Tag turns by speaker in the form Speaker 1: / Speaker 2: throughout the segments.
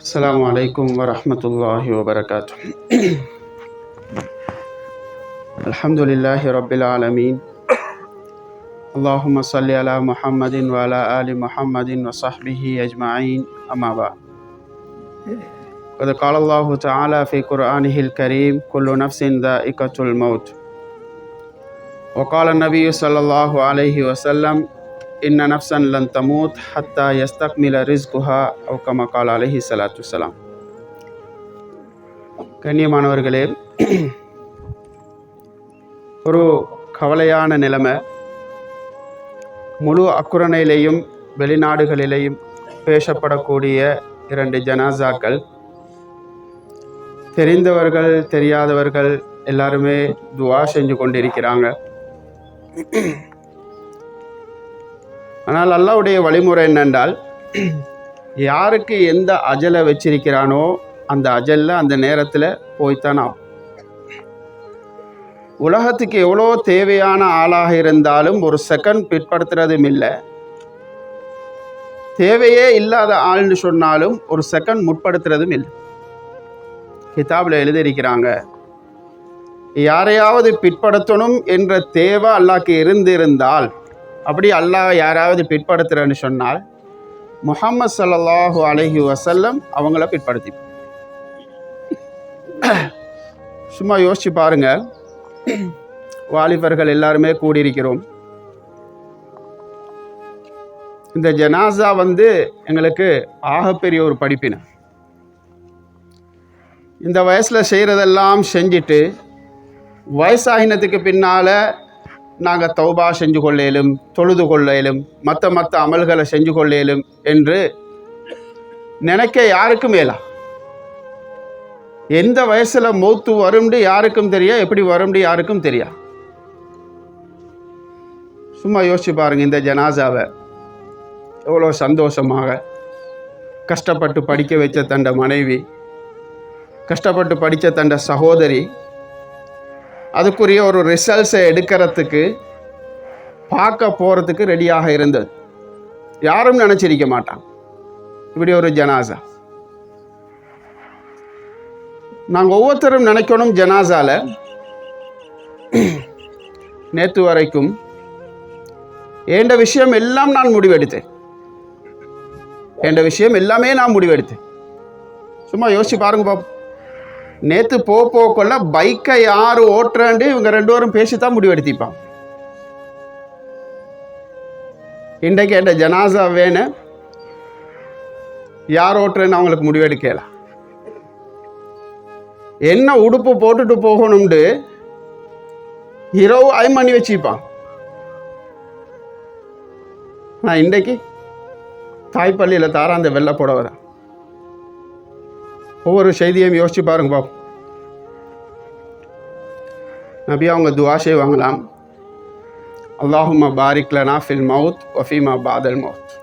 Speaker 1: அஸ்ஸலாமு அலைக்கும் வரஹ்மத்துல்லாஹி வபரகாத்துஹ். அல்ஹம்துலில்லாஹி ரப்பில் ஆலமீன். அல்லாஹும்ம ஸல்லி அலா முஹம்மதின் வ அலா ஆலி முஹம்மதின் வ ஸஹ்பிஹி அஜ்மஈன். அம்மா பஅத். قال الله تعالى في قرآنه الكريم كل نفس ذائقة الموت. وقال النبي صلى الله عليه وسلم إن نفسا لن تموت حتى يستكمل رزقها أو كما قال عليه الصلاة والسلام. கண்ணியமானவர்களே, ஒரு கவலையான நிலைமை முழு அக்குரணையிலேயும் வெளிநாடுகளிலேயும் பேசப்படக்கூடிய 2 ஜனாசாக்கள். தெரிந்தவர்கள் தெரியாதவர்கள் எல்லாருமே துவா செஞ்சு கொண்டிருக்கிறாங்க. ஆனால் அல்லாஹ்வுடைய வழிமுறை என்னென்றால், யாருக்கு எந்த அஜலை வச்சிருக்கிறானோ அந்த அஜலில் அந்த நேரத்தில் போய்த்தான் ஆகும். உலகத்துக்கு எவ்வளோ தேவையான ஆளாக இருந்தாலும் ஒரு செகண்ட் பிற்படுத்துறதும் இல்லை. தேவையே இல்லாத ஆள்னு சொன்னாலும் ஒரு செகண்ட் முற்படுத்துறதும் இல்லை. கிதாபில் எழுதியிருக்கிறாங்க, யாரையாவது பிற்படுத்தணும் என்ற தேவை அல்லாஹ்க்கு இருந்திருந்தால், அப்படி அல்லாஹ் யாராவது பிற்படுத்துறன்னு சொன்னால் முஹம்மது ஸல்லல்லாஹு அலைஹி வஸல்லம் அவங்கள பிற்படுத்தி. சும்மா யோசிச்சு பாருங்க, வாலிபர்கள் எல்லாருமே கூடியிருக்கிறோம். இந்த ஜனாசா எங்களுக்கு ஆகப்பெரிய ஒரு படிப்பினை. இந்த வயசில் செய்கிறதெல்லாம் செஞ்சுட்டு வயசாகினத்துக்கு பின்னால் நாங்கள் தௌபா செஞ்சு கொள்ளேலும், தொழுது கொள்ளேலும், மற்ற அமல்களை செஞ்சு கொள்ளேலும் என்று நினைக்க யாருக்கும் மேலா. எந்த வயசில் மௌத்து வரும்னு யாருக்கும் தெரியா, எப்படி வரும்னு யாருக்கும் தெரியா. சும்மா யோசிச்சு பாருங்கள், இந்த ஜனாசாவை எவ்வளோ சந்தோஷமாக கஷ்டப்பட்டு படிக்க வச்ச தண்ட மனைவி, கஷ்டப்பட்டு படித்த தண்ட சகோதரி, அதுக்குரிய ஒரு ரிசல்ட்ஸை எடுக்கிறதுக்கு பார்க்க போகிறதுக்கு ரெடியாக இருந்தது. யாரும் நினச்சிருக்க மாட்டாங்க இப்படி ஒரு ஜனாசா. நாங்கள் ஒவ்வொருத்தரும் நினைக்கணும், ஜனாசாவில் நேற்று வரைக்கும் என்ற விஷயம் எல்லாம் நான் முடிவெடுத்தேன். என்ற விஷயம் எல்லாமே நான் முடிவெடுத்தேன். சும்மா யோசிச்சு பாருங்க பாப்போம். நேற்று போக்கொள்ள பைக்கை யார் ஓட்டுறாண்டு இவங்க 2 பேரும் பேசித்தான் முடிவெடுத்திப்பான். இன்றைக்கு என்ற ஜனாசா வேணும், யார் ஓட்டுறேன்னு அவங்களுக்கு முடிவெடுக்கலாம். என்ன உடுப்பு போட்டுட்டு போகணும்னு இரவு 5 மணி வச்சுப்பான். நான் இன்றைக்கு தாய்ப்பள்ளியில் தாரா அந்த வெள்ளை புடவை தான். ஒவ்வொரு செய்தியையும் யோசிச்சு பாருங்க பாப்போம். நபி அவங்க துவா செய்வாங்களாம், அல்லாஹும்ம பாரிக் லனா ஃபில் மவுத் வஃபீமா பாதல் மவுத்.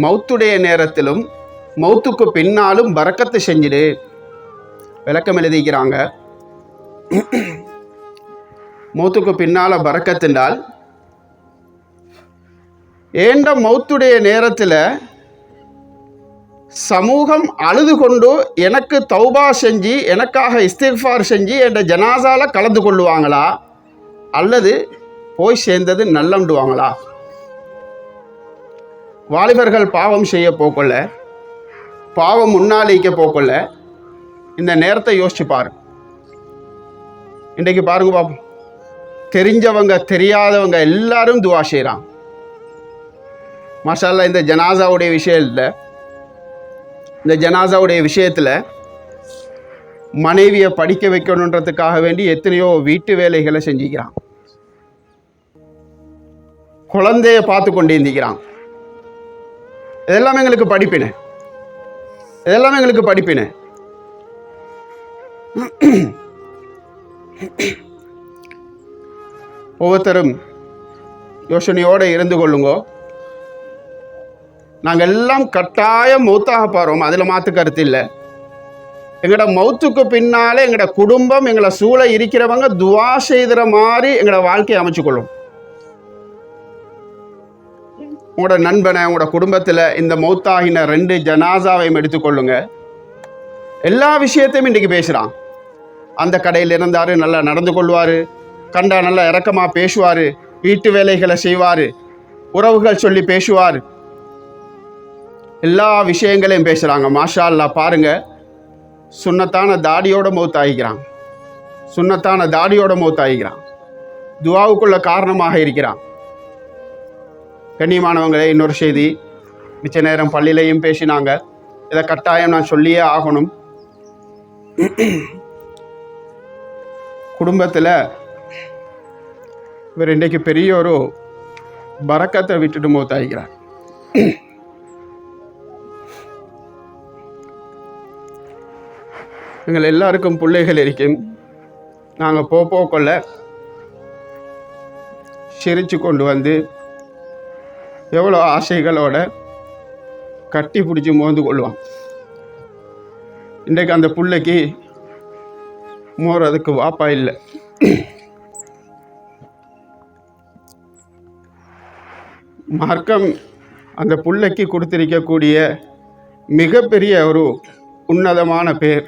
Speaker 1: மவுத்துடைய நேரத்திலும் மவுத்துக்கு பின்னாலும் பரக்கத்து செஞ்சிடு. விளக்கம் எழுதிக்கிறாங்க, மவுத்துக்கு பின்னால் பரக்கத்துண்டால், ஏண்ட மவுத்துடைய நேரத்தில் சமூகம் அழுது கொண்டு எனக்கு தௌபா செஞ்சு எனக்காக இஸ்திக்ஃபார் செஞ்சு என்ற ஜனாசால கலந்து கொள்ளுவாங்களா, அல்லது போய் சேர்ந்தது நல்லம்டுவாங்களா? வாலிபர்கள் பாவம் செய்ய போக்கொள்ள, பாவம் முன்னாளிக்க போக்கொள்ள இந்த நேரத்தை யோசிச்சு பாரு. இன்றைக்கு பாருங்க பாப்போம், தெரிஞ்சவங்க தெரியாதவங்க எல்லாரும் துவா செய்கிறாங்க. மாஷா அல்லாஹ். இந்த ஜனாசாவுடைய விஷயத்தில் மனைவியை படிக்க வைக்கணுன்றதுக்காக வேண்டி எத்தனையோ வீட்டு வேலைகளை செஞ்சுக்கிறான். குழந்தைய பார்த்து கொண்டு இருந்திக்கிறான். இதெல்லாம் எங்களுக்கு படிப்பினை. ஒவ்வொருத்தரும் யோசனையோடு இருந்து கொள்ளுங்கோ. நாங்கள் எல்லாம் கட்டாயம் மௌத்தாக போகிறோம், அதில் மாற்று கருத்து இல்லை. எங்களோட மௌத்துக்கு பின்னாலே எங்களோட குடும்பம், எங்களை சூழ இருக்கிறவங்க துவா செய்கிற மாதிரி எங்களோட வாழ்க்கையை அமைச்சுக்கொள்ளும். உங்களோட நண்பனை, உங்களோட குடும்பத்தில் இந்த மௌத்தாகின 2 ஜனாசாவையும் எடுத்துக்கொள்ளுங்க. எல்லா விஷயத்தையும் இன்றைக்கி பேசுகிறான். அந்த கடையில் இருந்தார், நல்லா நடந்து கொள்வார், கண்டா நல்லா இறக்கமாக பேசுவார், வீட்டு வேலைகளை செய்வார், உறவுகள் சொல்லி பேசுவார், எல்லா விஷயங்களையும் பேசுகிறாங்க. மாஷா அல்லாஹ் பாருங்கள், சுன்னத்தான தாடியோட மௌத்தாகிக்கிறான். சுன்னத்தான தாடியோட மௌத்தாகிக்கிறான். துவாவுக்குள்ள காரணமாக இருக்கிறான். கண்ணியமானவங்களே, இன்னொரு செய்தி, மிச்ச நேரம் பள்ளியிலையும் பேசினாங்க, இதை கட்டாயம் நான் சொல்லியே ஆகணும். குடும்பத்தில் இவர் இன்றைக்கு பெரிய ஒரு பரக்கத்தை விட்டுட்டு மௌத்தாகிறார். எங்கள் எல்லாருக்கும் பிள்ளைகள் இருக்கும். நாங்கள் போக்கொள்ள சிரித்து கொண்டு வந்து எவ்வளோ ஆசைகளோட கட்டி பிடிச்சி மோந்து கொள்வான். இன்றைக்கு அந்த பிள்ளைக்கு மோறதுக்கு வாப்பா இல்லை. மார்க்கம் அந்த பிள்ளைக்கு கொடுத்திருக்கக்கூடிய மிகப்பெரிய ஒரு உன்னதமான பேர்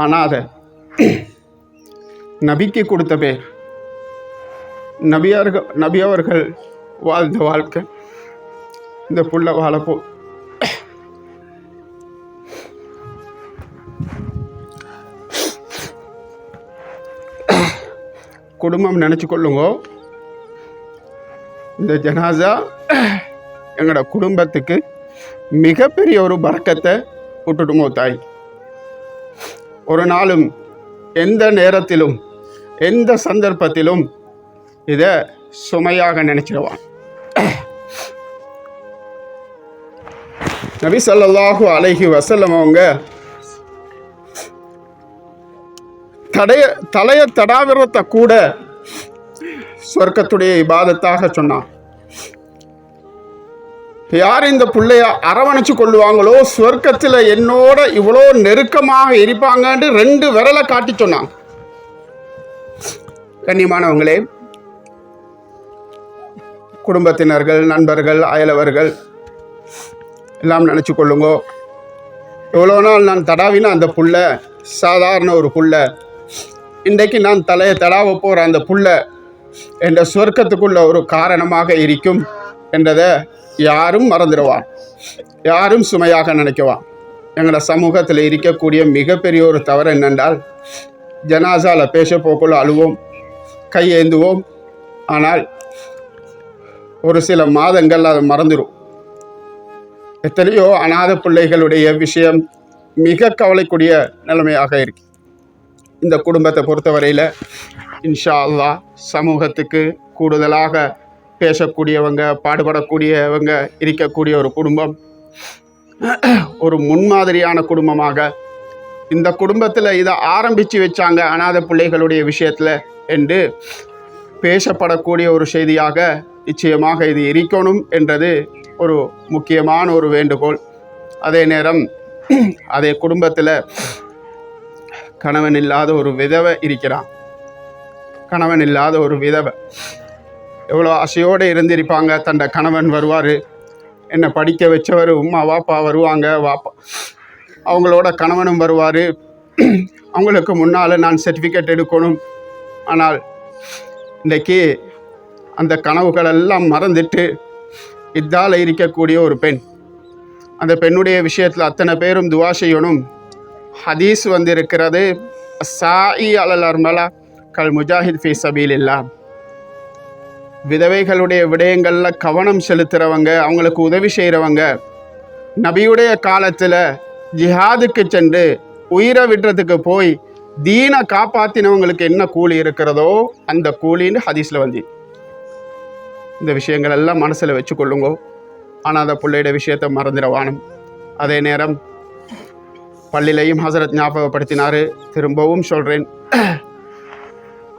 Speaker 1: அனாதை. நபிக்கு கொடுத்த பேர். நபி அவர்கள் வாழ்ந்த வாழ்க்கை இந்த புள்ள வாழப்போ. குடும்பம் நினச்சி கொள்ளுங்க, இந்த ஜனாசா எங்களோட குடும்பத்துக்கு மிகப்பெரிய ஒரு பரக்கத்தை விட்டுடுமோ தாய். ஒரு நாளும் எந்த நேரத்திலும் எந்த சந்தர்ப்பத்திலும் இதை சுமையாக நினைச்சிடுவான். நபி ஸல்லல்லாஹு அலைஹி வஸல்லம் அவங்க தலைய தடாவிரத்தை கூட சொர்க்கத்துடைய இபாதத்தாக சொன்னான். யார் இந்த பிள்ளைய அரவணைச்சு கொள்ளுவாங்களோ சொர்க்கத்தில் என்னோட இவ்வளோ நெருக்கமாக இருப்பாங்கன்னு 2 விரலை காட்டி சொன்னாங்க. கண்ணியமானவங்களே, குடும்பத்தினர்கள், நண்பர்கள், அயலவர்கள் எல்லாம் நினச்சி கொள்ளுங்க. எவ்வளோ நாள் நான் தடாவினா அந்த புள்ள சாதாரண ஒரு புள்ள, இன்றைக்கு நான் தலையை தடாவ போகிற அந்த புள்ள என்ற சொர்க்கத்துக்குள்ள ஒரு காரணமாக இருக்கும் என்றதை யாரும் மறந்துடுவான், யாரும் சுமையாக நினைக்குவான். எங்களோட சமூகத்தில் இருக்கக்கூடிய மிகப்பெரிய ஒரு தவறு என்னென்றால், ஜனாசாவில் பேச போக்குள்ள அழுவோம், கையேந்துவோம், ஆனால் ஒரு சில மாதங்கள் அதை மறந்துடும். எத்தனையோ அநாத பிள்ளைகளுடைய விஷயம் மிக கவலைக்கூடிய நிலைமையாக இருக்கு. இந்த குடும்பத்தை பொறுத்தவரையில் இன்ஷா அல்லாஹ் சமூகத்துக்கு கூடுதலாக பேசக்கூடியவங்க, பாடுபடக்கூடியவங்க இருக்கக்கூடிய ஒரு குடும்பம், ஒரு முன்மாதிரியான குடும்பமாக இந்த குடும்பத்தில் இதை ஆரம்பித்து வச்சாங்க அநாத பிள்ளைகளுடைய விஷயத்தில் என்று பேசப்படக்கூடிய ஒரு செய்தியாக நிச்சயமாக இது இருக்கணும் என்றது ஒரு முக்கியமான ஒரு வேண்டுகோள். அதே நேரம் அதே குடும்பத்தில் கணவன் இல்லாத ஒரு விதவை இருக்கிறான். கணவன் இல்லாத ஒரு விதவை எவ்வளோ ஆசையோடு இருந்திருப்பாங்க. தன்னை கணவன் வருவார், என்னை படிக்க வச்சவர், உம்மா வாப்பா வருவாங்க, வாப்பா அவங்களோட கணவனும் வருவார், அவங்களுக்கு முன்னால் நான் சர்டிஃபிகேட் எடுக்கணும். ஆனால் இன்றைக்கி அந்த கனவுகளெல்லாம் மறந்துட்டு இதால் இருக்கக்கூடிய ஒரு பெண், அந்த பெண்ணுடைய விஷயத்தில் அத்தனை பேரும் துவா செய்யணும். ஹதீஸ் வந்திருக்கிறது, சாயி அலல் அர்மலா கல் முஜாஹித் ஃபீ சபீலில்லா. விதவைகளுடைய விடயங்களில் கவனம் செலுத்துகிறவங்க, அவங்களுக்கு உதவி செய்கிறவங்க, நபியுடைய காலத்தில் ஜிஹாதுக்கு சென்று உயிரை விடுறதுக்கு போய் தீனை காப்பாற்றினவங்களுக்கு என்ன கூலி இருக்கிறதோ அந்த கூலின்னு ஹதீஸில் வந்து. இந்த விஷயங்கள் எல்லாம் மனசில் வச்சு கொள்ளுங்கோ. ஆனால் அந்த பிள்ளையோட விஷயத்தை மறந்துடவானும். அதே நேரம் பள்ளியிலையும் ஹசரத் ஞாபகப்படுத்தினார், திரும்பவும் சொல்கிறேன்,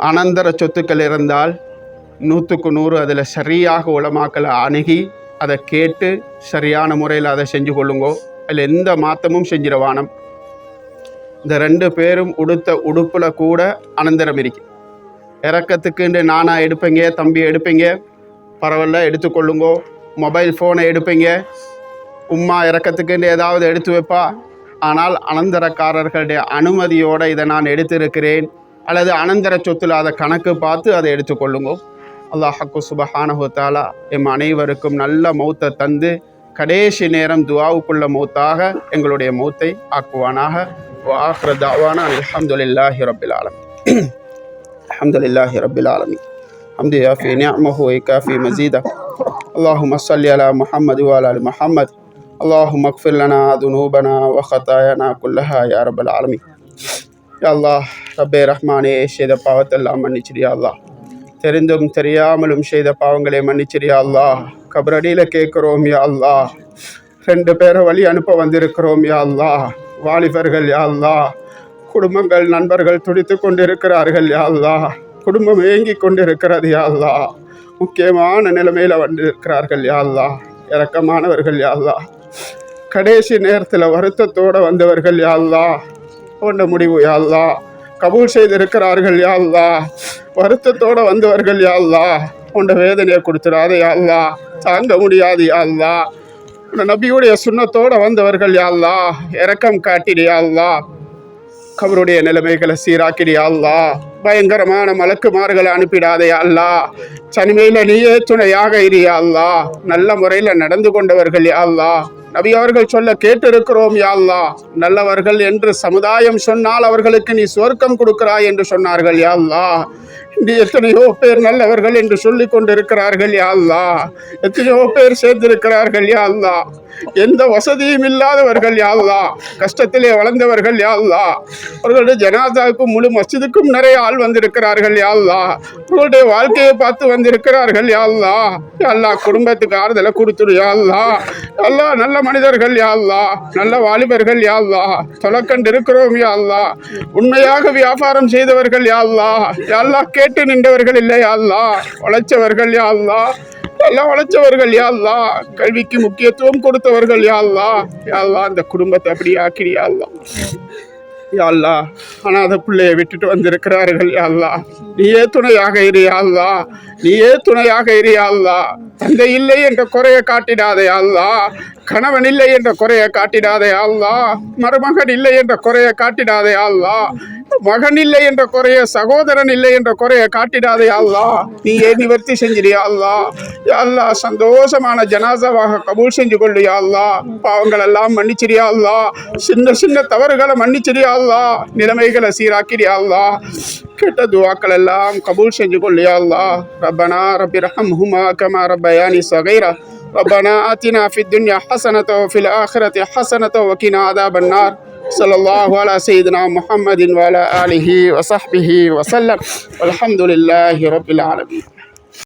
Speaker 1: அனந்தர சொத்துக்கள் இருந்தால் 100க்கு 100 அதில் சரியாக உலமாக்களை அணுகி அதை கேட்டு சரியான முறையில் அதை செஞ்சு கொள்ளுங்கோ. அதில் எந்த மாற்றமும் செஞ்சிடவானம். இந்த 2 பேரும் உடுத்த உடுப்பில் கூட அனந்தரம் இருக்கு. இறக்கத்துக்குண்டு நானா எடுப்பீங்க, தம்பி எடுப்பீங்க, பரவாயில்ல, எடுத்துக்கொள்ளுங்கோ. மொபைல் ஃபோனை எடுப்பீங்க, உம்மா இறக்கத்துக்குன்னு ஏதாவது எடுத்து வைப்பா. ஆனால் அனந்தரக்காரர்களுடைய அனுமதியோடு இதை நான் எடுத்திருக்கிறேன், அல்லது அனந்தர சொத்தில் அதை கணக்கு பார்த்து அதை எடுத்துக்கொள்ளுங்கோ. அல்லாஹ்க்கு சுப்ஹானஹு வ தஆலா எம் அனைவருக்கும் நல்ல மௌத்தை தந்து கடைசி நேரம் துஆவுக்குள்ள மௌத்தாக எங்களுடைய மௌத்தை ஆக்குவானாக. وآخر دعوانا الحمد لله رب العالمين. الحمد لله رب العالمين. حمد يافي نعمه ويكافي مزيده. اللهم صل على محمد وعلى آل محمد. اللهم اغفر لنا ذنوبنا وخطايانا كلها يا رب العالمين. يا الله ரப்பே ரஹ்மானே, செய்த பாவத்தெல்லாம் மன்னிச்சிரியா அல்லாஹ். தெரிந்தும் தெரியாமலும் செய்த பாவங்களை மன்னிச்சிரியா அல்லாஹ். கபரடியில் கேட்குறோம் யா அல்லாஹ். 2 பேரை வழி அனுப்ப வந்திருக்கிறோம் யா அல்லாஹ். வாலிபர்கள் யா அல்லாஹ். குடும்பங்கள் நண்பர்கள் துடித்து கொண்டிருக்கிறார்கள் யா அல்லாஹ். குடும்பம் ஏங்கி கொண்டிருக்கிறது யா அல்லாஹ். முக்கியமான நிலைமையில் வந்திருக்கிறார்கள் யா அல்லாஹ். இரக்கமானவர்கள் யா அல்லாஹ். கடைசி நேரத்தில் வருத்தத்தோடு வந்தவர்கள் யா அல்லாஹ். கொண்ட முடிவு யா அல்லாஹ். கபூல் செய்திருக்கிறார்கள் யா அல்லாஹ். வருத்தத்தோடு வந்தவர்கள் யா அல்லாஹ். கொண்ட வேதனையை கொடுத்துடாதே யா அல்லாஹ். தாங்க முடியாது யா அல்லாஹ். நபியுடைய சுன்னத்தோடு வந்தவர்கள் யா அல்லாஹ். இரக்கம் காட்டிடியா அல்லாஹ். கபருடைய நிலைமைகளை சீராக்கிடியா அல்லாஹ். பயங்கரமான மலக்குமார்களை அனுப்பிடாதே அல்லாஹ். தனிமையில் நீயே துணையாக இரியா அல்லாஹ். நல்ல முறையில் நடந்து கொண்டவர்கள் யா அல்லாஹ். நபி அவர்கள் சொல்ல கேட்டிருக்கிறோம் யா அல்லாஹ். நல்லவர்கள் என்று சமுதாயம் சொன்னால் அவர்களுக்கு நீ சுவர்க்கம் கொடுக்கிறாய் என்று சொன்னார்கள் யா அல்லாஹ். இன்று எத்தனையோ பேர் நல்லவர்கள் என்று சொல்லிக் கொண்டிருக்கிறார்கள் யா அல்லாஹ். எத்தனையோ பேர் சேர்ந்திருக்கிறார்கள் யா அல்லாஹ். எந்த வசதியும் இல்லாதவர்கள் யா அல்லாஹ். கஷ்டத்திலே வளர்ந்தவர்கள் யா அல்லாஹ். அவர்களுடைய ஜனாதாவுக்கும் முழு மஸ்ஜிதுக்கும் நிறைய ஆள் வந்திருக்கிறார்கள் யா அல்லாஹ். அவர்களுடைய வாழ்க்கையை பார்த்து வந்திருக்கிறார்கள் யா அல்லாஹ். யா அல்லாஹ், குடும்பத்துக்கு ஆறுதலை கொடுத்துரு யா அல்லாஹ். அல்லாஹ், நல்ல மனிதர்கள் யா அல்லாஹ். நல்ல வாலிபர்கள் யா அல்லாஹ். தொலைக்கண்டு இருக்கிறோம் யா அல்லாஹ். உண்மையாக வியாபாரம் செய்தவர்கள் யா அல்லாஹ். யா அல்லாஹ், கேட்டு நின்றவர்கள் இல்லை யா அல்லாஹ். உழைச்சவர்கள் யா அல்லாஹ். எல்லாம் உழைச்சவர்கள் யா அல்லாஹ். கல்விக்கு முக்கியத்துவம் கொடுத்தவர்கள் யா அல்லாஹ். யா அல்லாஹ், அந்த குடும்பத்தை அப்படி ஆக்கிறியா அல்லாஹ். யா அல்லாஹ், அனாதை பிள்ளையை விட்டுட்டு வந்திருக்கிறார்கள் யா அல்லாஹ். நீயே துணையாக இரு யா அல்லாஹ். நீயே துணையாக இரு யா அல்லாஹ். தந்தை இல்லை என்ற குறையை காட்டிடாதே யா அல்லாஹ். கணவன் இல்லை என்ற குறையை காட்டிடாதே யா அல்லாஹ். மருமகன் இல்லை என்ற குறையை காட்டிடாதே யா அல்லாஹ். மகன் இல்லை என்ற குறைய, சகோதரன் இல்லை என்ற குறைய காட்டிடாதே யா அல்லாஹ். நீயே நிவர்த்தி செஞ்சிரியா அல்லாஹ். யா அல்லாஹ், சந்தோஷமான ஜனாசாவாக கபூல் செஞ்சு கொள்ளு யா அல்லாஹ். பாவங்கள் எல்லாம் மன்னிச்சிரியா அல்லாஹ். சின்ன சின்ன தவறுகளை மன்னிச்சிரியா அல்லாஹ். நிலைமைகளை சீராக்கிறியா அல்லாஹ். கெட்ட துவாக்கள் எல்லாம் கபூல் செஞ்சு கொள்ளு யா அல்லாஹ். ரப்பனா ரப்பி ரஹம்ஹுமா கமா ரப்பயானி ஸகீரா. ربنا آتنا في الدنيا حسنة وفي الآخرة حسنة وقنا عذاب النار. صلى الله على سيدنا محمد وعلى آله وصحبه وسلم والحمد لله رب العالمين.